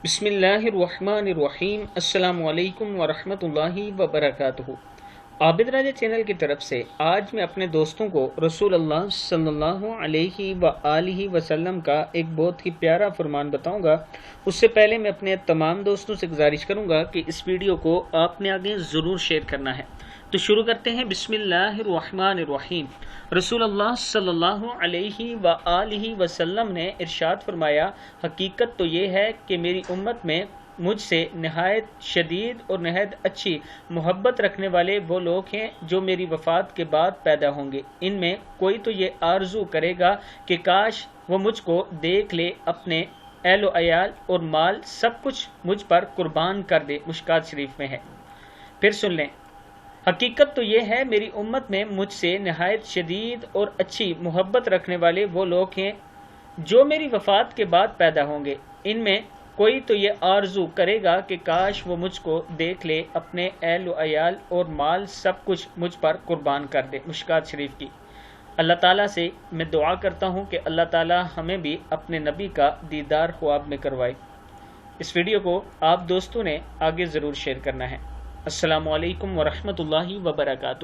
بسم اللہ الرحمن الرحیم۔ السلام علیکم ورحمۃ اللہ وبرکاتہ۔ عابد راجہ چینل کی طرف سے آج میں اپنے دوستوں کو رسول اللہ صلی اللہ علیہ وآلہ وسلم کا ایک بہت ہی پیارا فرمان بتاؤں گا۔ اس سے پہلے میں اپنے تمام دوستوں سے گزارش کروں گا کہ اس ویڈیو کو آپ نے آگے ضرور شیئر کرنا ہے۔ تو شروع کرتے ہیں۔ بسم اللہ الرحمن الرحیم۔ رسول اللہ صلی اللہ علیہ وآلہ وسلم نے ارشاد فرمایا، حقیقت تو یہ ہے کہ میری امت میں مجھ سے نہایت شدید اور نہایت اچھی محبت رکھنے والے وہ لوگ ہیں جو میری وفات کے بعد پیدا ہوں گے۔ ان میں کوئی تو یہ آرزو کرے گا کہ کاش وہ مجھ کو دیکھ لے، اپنے اہل و عیال اور مال سب کچھ مجھ پر قربان کر دے۔ مشکات شریف میں ہے۔ پھر سن لیں۔ حقیقت تو یہ ہے میری امت میں مجھ سے نہایت شدید اور اچھی محبت رکھنے والے وہ لوگ ہیں جو میری وفات کے بعد پیدا ہوں گے۔ ان میں کوئی تو یہ آرزو کرے گا کہ کاش وہ مجھ کو دیکھ لے، اپنے اہل و عیال اور مال سب کچھ مجھ پر قربان کر دے۔ مشکات شریف کی۔ اللہ تعالیٰ سے میں دعا کرتا ہوں کہ اللہ تعالیٰ ہمیں بھی اپنے نبی کا دیدار خواب میں کروائے۔ اس ویڈیو کو آپ دوستوں نے آگے ضرور شیئر کرنا ہے۔ السلام علیکم ورحمۃ اللہ وبرکاتہ۔